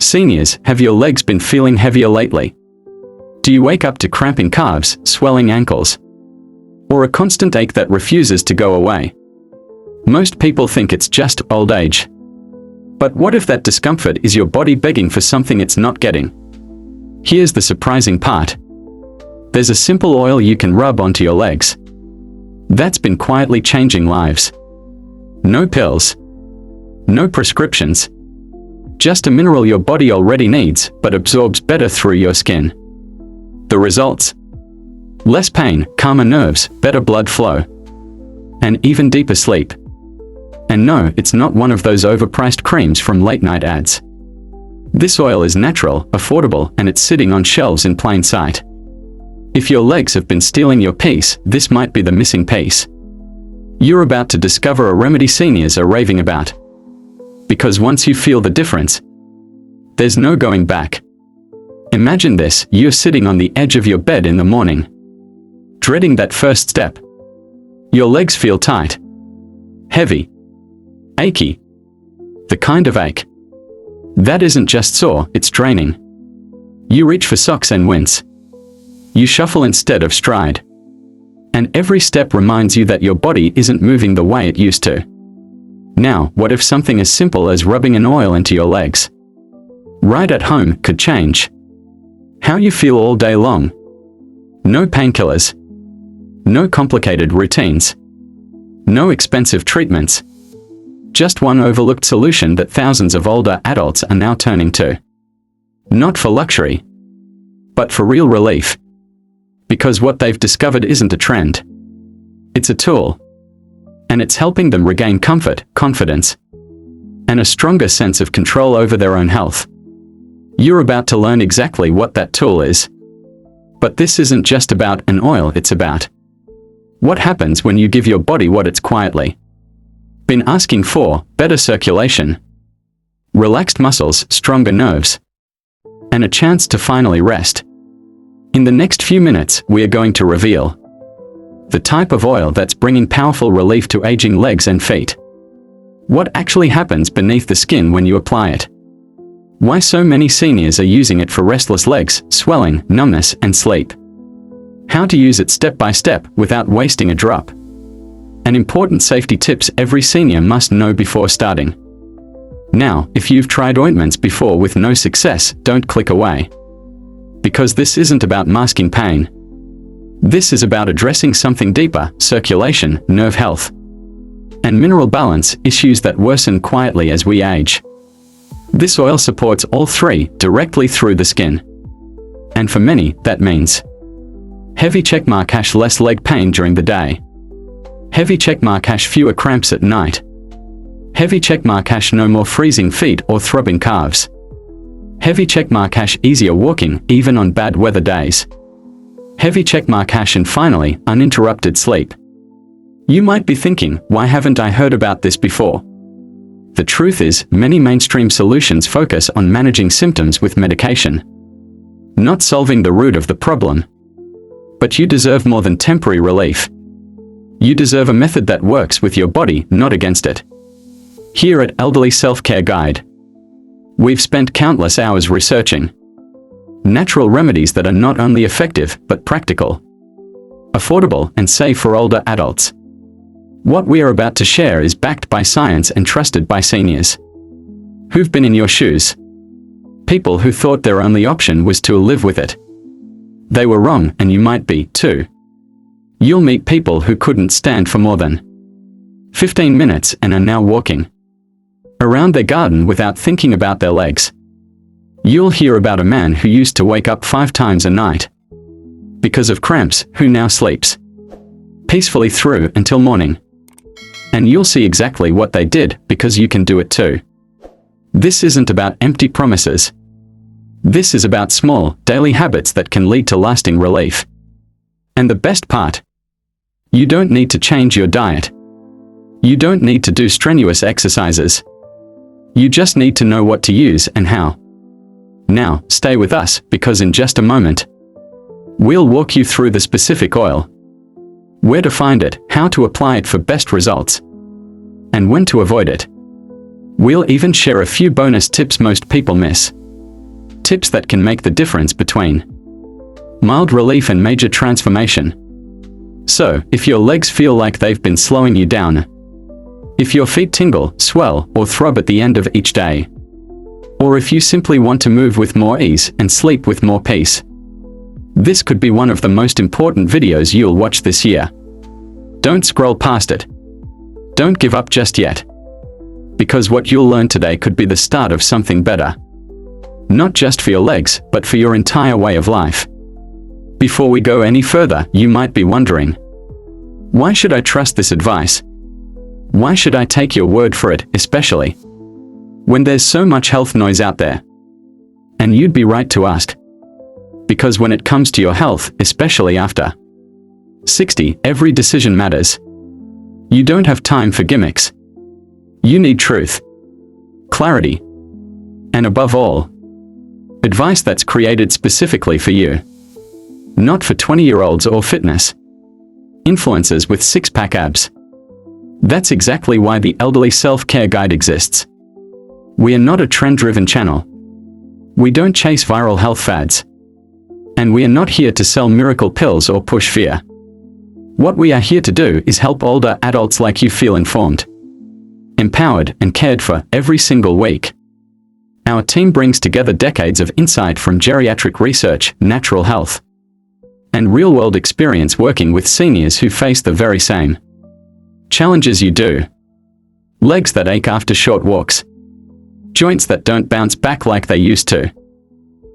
Seniors, have your legs been feeling heavier lately? Do you wake up to cramping calves, swelling ankles, or a constant ache that refuses to go away? Most people think it's just old age. But what if that discomfort is your body begging for something it's not getting? Here's the surprising part. There's a simple oil you can rub onto your legs that's been quietly changing lives. No pills, no prescriptions, just a mineral your body already needs but absorbs better through your skin. The results? Less pain, calmer nerves, better blood flow, and even deeper sleep. And no, it's not one of those overpriced creams from late-night ads. This oil is natural, affordable, and it's sitting on shelves in plain sight. If your legs have been stealing your peace, this might be the missing piece. You're about to discover a remedy seniors are raving about. Because once you feel the difference, there's no going back. Imagine this, you're sitting on the edge of your bed in the morning, dreading that first step. Your legs feel tight, heavy, achy. The kind of ache that isn't just sore, it's draining. You reach for socks and wince. You shuffle instead of stride. And every step reminds you that your body isn't moving the way it used to. Now, what if something as simple as rubbing an oil into your legs right at home could change how you feel all day long? No painkillers, no complicated routines, no expensive treatments. Just one overlooked solution that thousands of older adults are now turning to. Not for luxury, but for real relief. Because what they've discovered isn't a trend. It's a tool. And it's helping them regain comfort, confidence, and a stronger sense of control over their own health. You're about to learn exactly what that tool is. But this isn't just about an oil, it's about what happens when you give your body what it's quietly been asking for: better circulation, relaxed muscles, stronger nerves, and a chance to finally rest. In the next few minutes, we are going to reveal the type of oil that's bringing powerful relief to aging legs and feet. What actually happens beneath the skin when you apply it. Why so many seniors are using it for restless legs, swelling, numbness, and sleep. How to use it step by step without wasting a drop. And important safety tips every senior must know before starting. Now, if you've tried ointments before with no success, don't click away. Because this isn't about masking pain. This is about addressing something deeper: circulation, nerve health, and mineral balance, issues that worsen quietly as we age. This oil supports all three directly through the skin. And for many, that means heavy checkmark # less leg pain during the day. Heavy checkmark # fewer cramps at night. Heavy checkmark # no more freezing feet or throbbing calves. Heavy checkmark # easier walking, even on bad weather days. Heavy checkmark # and finally, uninterrupted sleep. You might be thinking, why haven't I heard about this before? The truth is, many mainstream solutions focus on managing symptoms with medication, not solving the root of the problem. But you deserve more than temporary relief. You deserve a method that works with your body, not against it. Here at Elderly Self-Care Guide, we've spent countless hours researching natural remedies that are not only effective, but practical, affordable, and safe for older adults. What we are about to share is backed by science and trusted by seniors who've been in your shoes. People who thought their only option was to live with it. They were wrong, and you might be, too. You'll meet people who couldn't stand for more than 15 minutes and are now walking around their garden without thinking about their legs. You'll hear about a man who used to wake up 5 times a night because of cramps, who now sleeps peacefully through until morning. And you'll see exactly what they did, because you can do it too. This isn't about empty promises. This is about small, daily habits that can lead to lasting relief. And the best part? You don't need to change your diet. You don't need to do strenuous exercises. You just need to know what to use and how. Now, stay with us, because in just a moment, we'll walk you through the specific oil, where to find it, how to apply it for best results, and when to avoid it. We'll even share a few bonus tips most people miss. tips that can make the difference between mild relief and major transformation. So, if your legs feel like they've been slowing you down, if your feet tingle, swell, or throb at the end of each day, or if you simply want to move with more ease and sleep with more peace, this could be one of the most important videos you'll watch this year. Don't scroll past it. Don't give up just yet. Because what you'll learn today could be the start of something better. Not just for your legs, but for your entire way of life. Before we go any further, you might be wondering, why should I trust this advice? Why should I take your word for it, especially when there's so much health noise out there? And you'd be right to ask. Because when it comes to your health, especially after 60, every decision matters. You don't have time for gimmicks. You need truth, clarity, and above all, advice that's created specifically for you. Not for 20-year-olds or fitness influencers with six-pack abs. That's exactly why the Elderly Self-Care Guide exists. We are not a trend-driven channel. We don't chase viral health fads. And we are not here to sell miracle pills or push fear. What we are here to do is help older adults like you feel informed, empowered, and cared for every single week. Our team brings together decades of insight from geriatric research, natural health, and real-world experience working with seniors who face the very same challenges you do. Legs that ache after short walks, joints that don't bounce back like they used to,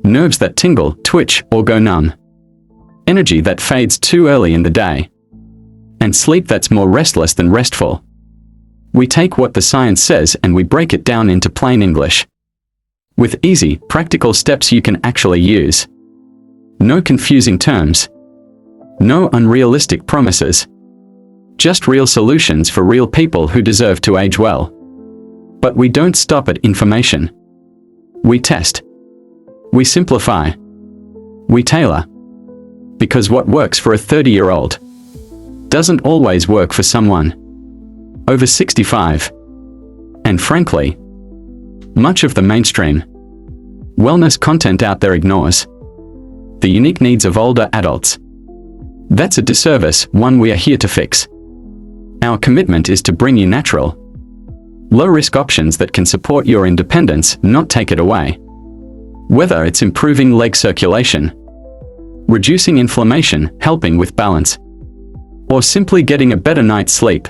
nerves that tingle, twitch, or go numb, energy that fades too early in the day, and sleep that's more restless than restful. We take what the science says and we break it down into plain English, with easy, practical steps you can actually use. No confusing terms. No unrealistic promises. Just real solutions for real people who deserve to age well. But we don't stop at information. We test. We simplify. We tailor. Because what works for a 30-year-old doesn't always work for someone over 65. And frankly, much of the mainstream wellness content out there ignores the unique needs of older adults. That's a disservice, one we are here to fix. Our commitment is to bring you natural, low-risk options that can support your independence, not take it away. Whether it's improving leg circulation, reducing inflammation, helping with balance, or simply getting a better night's sleep,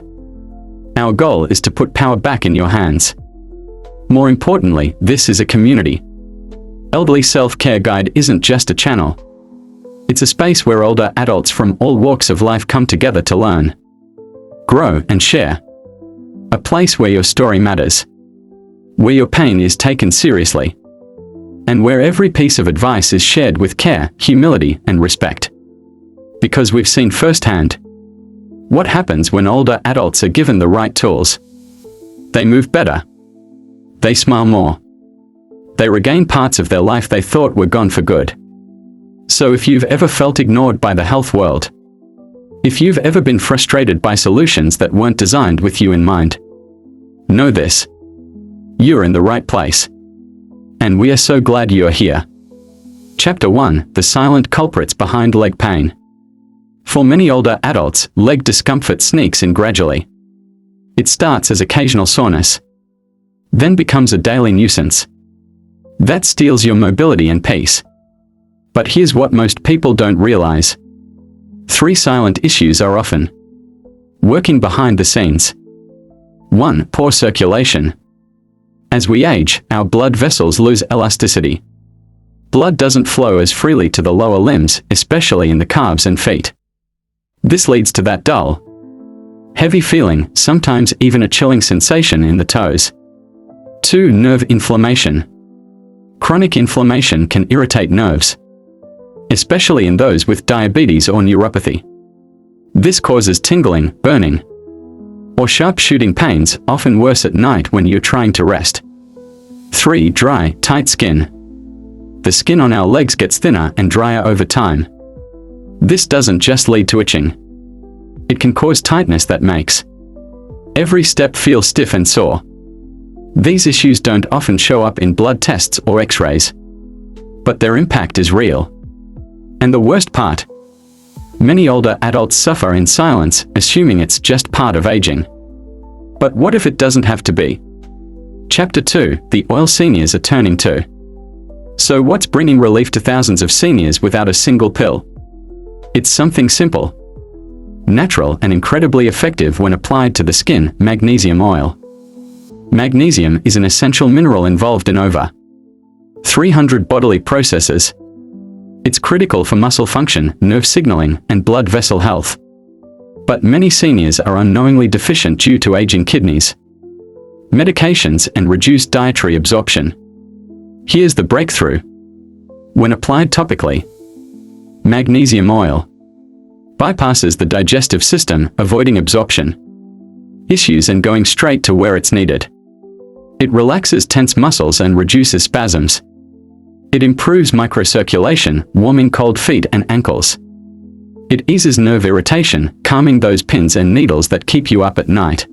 our goal is to put power back in your hands. More importantly, this is a community. Elderly Self-Care Guide isn't just a channel. It's a space where older adults from all walks of life come together to learn, grow, and share. A place where your story matters, where your pain is taken seriously, and where every piece of advice is shared with care, humility, and respect. Because we've seen firsthand what happens when older adults are given the right tools. They move better. They smile more. They regain parts of their life they thought were gone for good. So if you've ever felt ignored by the health world, if you've ever been frustrated by solutions that weren't designed with you in mind, know this: you're in the right place. And we are so glad you are here. Chapter 1: The Silent Culprits Behind Leg Pain. For many older adults, leg discomfort sneaks in gradually. It starts as occasional soreness, then becomes a daily nuisance that steals your mobility and peace. But here's what most people don't realize. 3 silent issues are often working behind the scenes. 1. Poor circulation. As we age, our blood vessels lose elasticity. Blood doesn't flow as freely to the lower limbs, especially in the calves and feet. This leads to that dull, heavy feeling, sometimes even a chilling sensation in the toes. 2. Nerve inflammation. Chronic inflammation can irritate nerves, especially in those with diabetes or neuropathy. This causes tingling, burning, or sharp shooting pains, often worse at night when you're trying to rest. 3. Dry, tight skin. The skin on our legs gets thinner and drier over time. This doesn't just lead to itching. It can cause tightness that makes every step feel stiff and sore. These issues don't often show up in blood tests or x-rays. but their impact is real. And the worst part? Many older adults suffer in silence, assuming it's just part of aging. But what if it doesn't have to be? Chapter 2, the oil seniors are turning to. So what's bringing relief to thousands of seniors without a single pill? It's something simple, natural and incredibly effective when applied to the skin: magnesium oil. Magnesium is an essential mineral involved in over 300 bodily processes. It's critical for muscle function, nerve signaling, and blood vessel health. But many seniors are unknowingly deficient due to aging kidneys, medications, and reduced dietary absorption. Here's the breakthrough. When applied topically, magnesium oil bypasses the digestive system, avoiding absorption issues and going straight to where it's needed. It relaxes tense muscles and reduces spasms. It improves microcirculation, warming cold feet and ankles. It eases nerve irritation, calming those pins and needles that keep you up at night.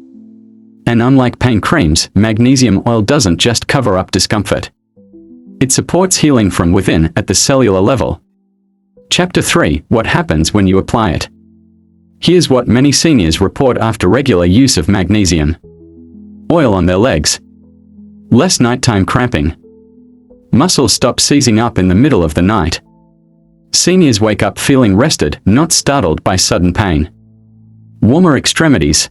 And unlike pain creams, magnesium oil doesn't just cover up discomfort. It supports healing from within at the cellular level. Chapter 3, what happens when you apply it? Here's what many seniors report after regular use of magnesium oil on their legs. Less nighttime cramping. Muscles stop seizing up in the middle of the night. Seniors wake up feeling rested, not startled by sudden pain. Warmer extremities.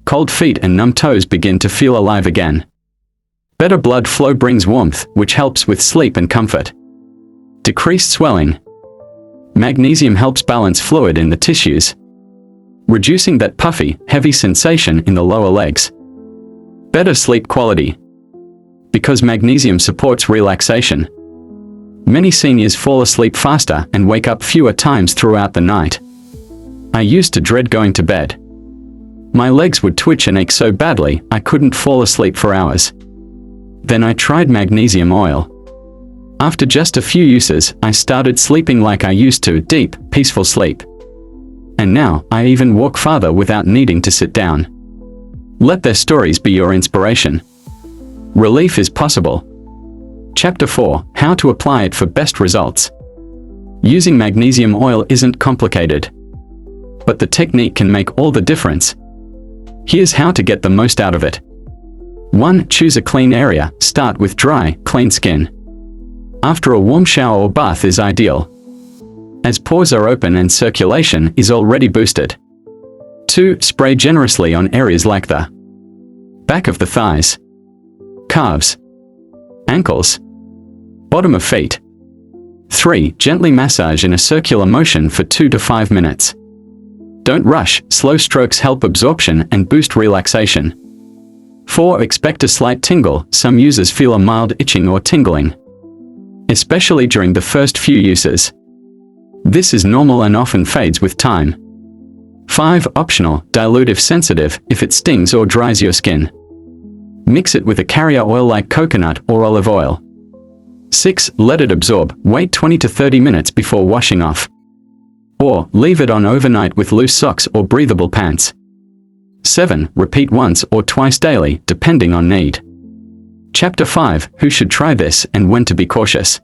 Cold feet and numb toes begin to feel alive again. Better blood flow brings warmth, which helps with sleep and comfort. Decreased swelling. Magnesium helps balance fluid in the tissues, reducing that puffy, heavy sensation in the lower legs. Better sleep quality. Because magnesium supports relaxation, many seniors fall asleep faster and wake up fewer times throughout the night. I used to dread going to bed. My legs would twitch and ache so badly I couldn't fall asleep for hours. Then I tried magnesium oil. After just a few uses, I started sleeping like I used to, deep, peaceful sleep. And now, I even walk farther without needing to sit down. Let their stories be your inspiration. Relief is possible. Chapter 4, how to apply it for best results. Using magnesium oil isn't complicated, but the technique can make all the difference. Here's how to get the most out of it. 1. Choose a clean area. Start with dry, clean skin. After a warm shower or bath is ideal, as pores are open and circulation is already boosted. 2. Spray generously on areas like the back of the thighs, calves, ankles, bottom of feet. 3. Gently massage in a circular motion for 2 to 5 minutes. Don't rush, slow strokes help absorption and boost relaxation. 4. Expect a slight tingle. Some users feel a mild itching or tingling, especially during the first few uses. This is normal and often fades with time. 5. Optional, dilute if sensitive, if it stings or dries your skin. Mix it with a carrier oil like coconut or olive oil. 6. Let it absorb. Wait 20 to 30 minutes before washing off. Or, leave it on overnight with loose socks or breathable pants. 7. Repeat once or twice daily, depending on need. Chapter 5, who should try this and when to be cautious.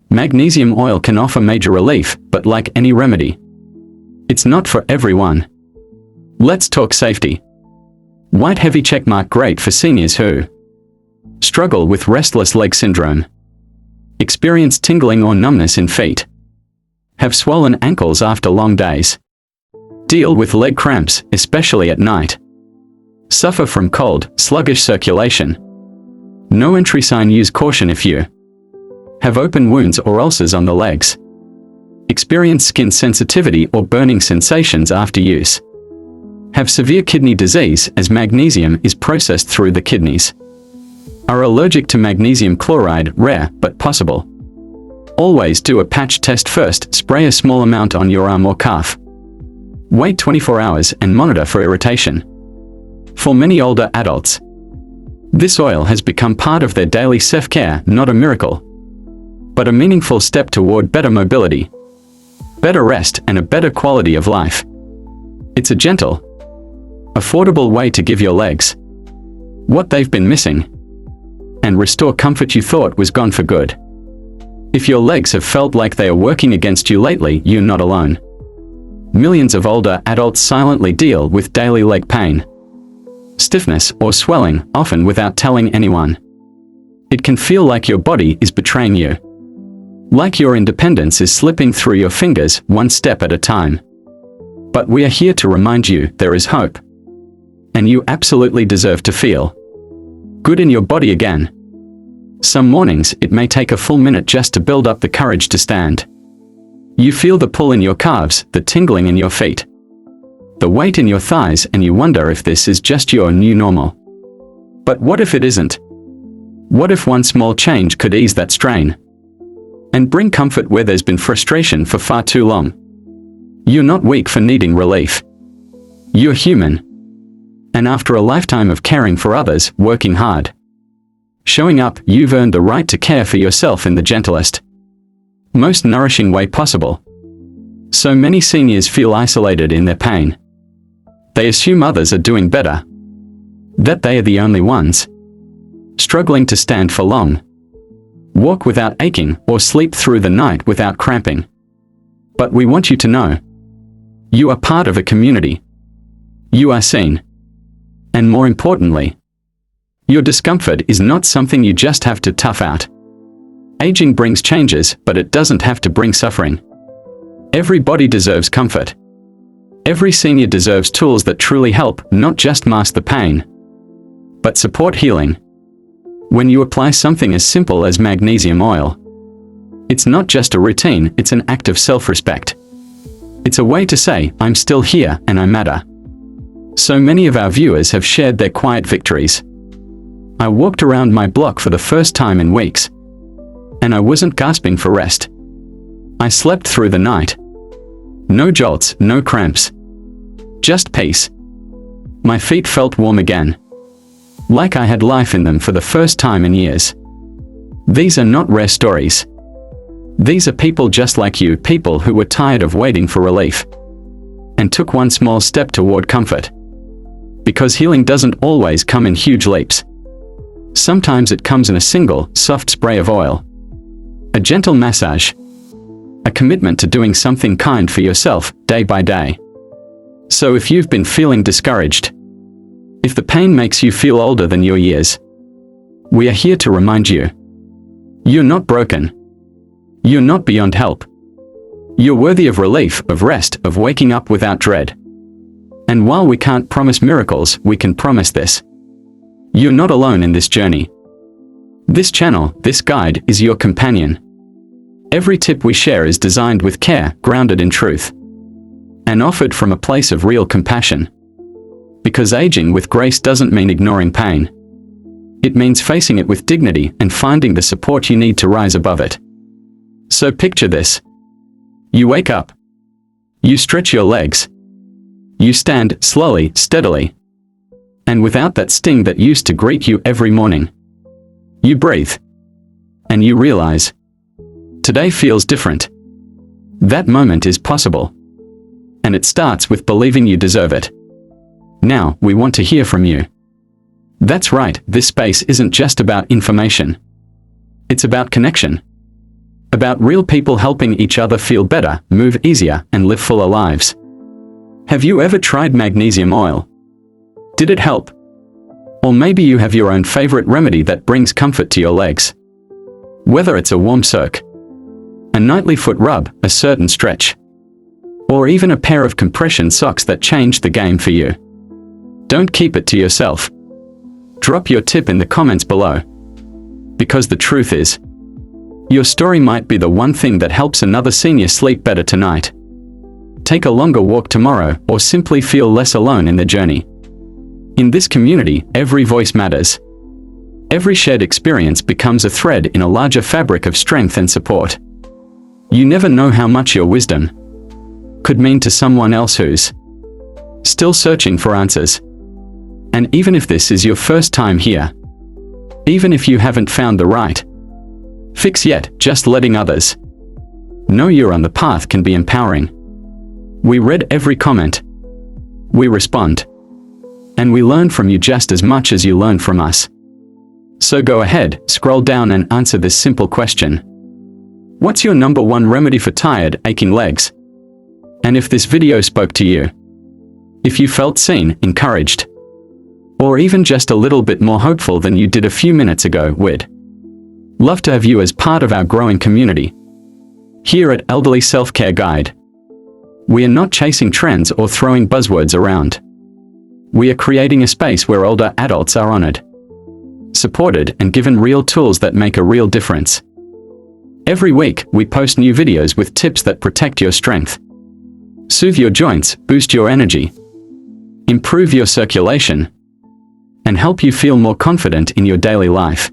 Magnesium oil can offer major relief, but like any remedy, it's not for everyone. Let's talk safety. White heavy checkmark, great for seniors who struggle with restless leg syndrome, experience tingling or numbness in feet, have swollen ankles after long days, deal with leg cramps, especially at night, suffer from cold, sluggish circulation. No entry sign. Use caution if you have open wounds or ulcers on the legs, experience skin sensitivity or burning sensations after use, have severe kidney disease as magnesium is processed through the kidneys, are allergic to magnesium chloride, rare but possible. Always do a patch test first. Spray a small amount on your arm or calf. Wait 24 hours and monitor for irritation. For many older adults, this oil has become part of their daily self-care, not a miracle, but a meaningful step toward better mobility, better rest, and a better quality of life. It's a gentle, affordable way to give your legs what they've been missing and restore comfort you thought was gone for good. If your legs have felt like they are working against you lately, you're not alone. Millions of older adults silently deal with daily leg pain, stiffness, or swelling, often without telling anyone. It can feel like your body is betraying you, like your independence is slipping through your fingers one step at a time. But we are here to remind you there is hope, and you absolutely deserve to feel good in your body again. Some mornings it may take a full minute just to build up the courage to stand. You feel the pull in your calves, the tingling in your feet, the weight in your thighs, and you wonder if this is just your new normal. But what if it isn't? What if one small change could ease that strain and bring comfort where there's been frustration for far too long? You're not weak for needing relief. You're human. And after a lifetime of caring for others, working hard, showing up, you've earned the right to care for yourself in the gentlest, most nourishing way possible. So many seniors feel isolated in their pain. They assume others are doing better, that they are the only ones struggling to stand for long, walk without aching, or sleep through the night without cramping. But we want you to know, you are part of a community. You are seen. And more importantly, your discomfort is not something you just have to tough out. Aging brings changes, but it doesn't have to bring suffering. Everybody deserves comfort. Every senior deserves tools that truly help, not just mask the pain, but support healing. When you apply something as simple as magnesium oil, it's not just a routine, it's an act of self-respect. It's a way to say, I'm still here and I matter. So many of our viewers have shared their quiet victories. I walked around my block for the first time in weeks, and I wasn't gasping for rest. I slept through the night. No jolts, no cramps. Just peace. My feet felt warm again, like I had life in them for the first time in years. These are not rare stories. These are people just like you, people who were tired of waiting for relief and took one small step toward comfort. Because healing doesn't always come in huge leaps. Sometimes it comes in a single, soft spray of oil, a gentle massage, a commitment to doing something kind for yourself, day by day. So if you've been feeling discouraged, if the pain makes you feel older than your years, we are here to remind you, you're not broken. You're not beyond help. You're worthy of relief, of rest, of waking up without dread. And while we can't promise miracles, we can promise this. You're not alone in this journey. This channel, this guide, is your companion. Every tip we share is designed with care, grounded in truth, and offered from a place of real compassion. Because aging with grace doesn't mean ignoring pain. It means facing it with dignity and finding the support you need to rise above it. So picture this. You wake up. You stretch your legs. You stand slowly, steadily, and without that sting that used to greet you every morning. You breathe. And you realize, today feels different. That moment is possible. And it starts with believing you deserve it. Now, we want to hear from you. That's right, this space isn't just about information. It's about connection. About real people helping each other feel better, move easier, and live fuller lives. Have you ever tried magnesium oil? Did it help? Or maybe you have your own favorite remedy that brings comfort to your legs. Whether it's a warm soak, a nightly foot rub, a certain stretch, or even a pair of compression socks that change the game for you. Don't keep it to yourself. Drop your tip in the comments below. Because the truth is, your story might be the one thing that helps another senior sleep better tonight, take a longer walk tomorrow, or simply feel less alone in the journey. In this community, every voice matters. Every shared experience becomes a thread in a larger fabric of strength and support. You never know how much your wisdom could mean to someone else who's still searching for answers. And even if this is your first time here, even if you haven't found the right fix yet, just letting others know you're on the path can be empowering. We read every comment. We respond. And we learn from you just as much as you learn from us. So go ahead, scroll down and answer this simple question. What's your number one remedy for tired, aching legs? And if this video spoke to you, if you felt seen, encouraged, or even just a little bit more hopeful than you did a few minutes ago, we'd love to have you as part of our growing community. Here at Elderly Self-Care Guide, we are not chasing trends or throwing buzzwords around. We are creating a space where older adults are honored, supported, and given real tools that make a real difference. Every week, we post new videos with tips that protect your strength, soothe your joints, boost your energy, improve your circulation, and help you feel more confident in your daily life.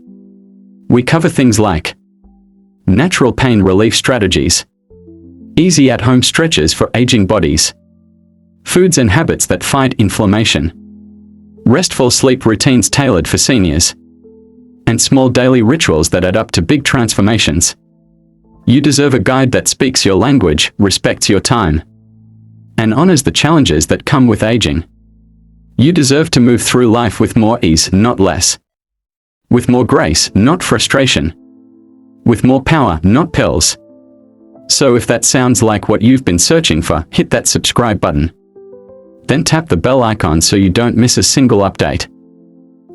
We cover things like natural pain relief strategies, easy at-home stretches for aging bodies, foods and habits that fight inflammation, restful sleep routines tailored for seniors, and small daily rituals that add up to big transformations. You deserve a guide that speaks your language, respects your time, and honors the challenges that come with aging. You deserve to move through life with more ease, not less. With more grace, not frustration. With more power, not pills. So if that sounds like what you've been searching for, hit that subscribe button. Then tap the bell icon so you don't miss a single update.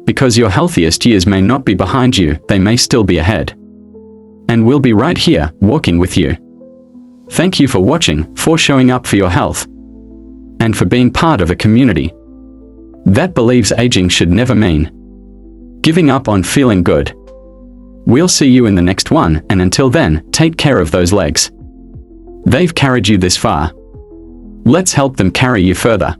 Because your healthiest years may not be behind you, they may still be ahead. And we'll be right here, walking with you. Thank you for watching, for showing up for your health, and for being part of a community that believes aging should never mean giving up on feeling good. We'll see you in the next one, and until then, take care of those legs. They've carried you this far. Let's help them carry you further.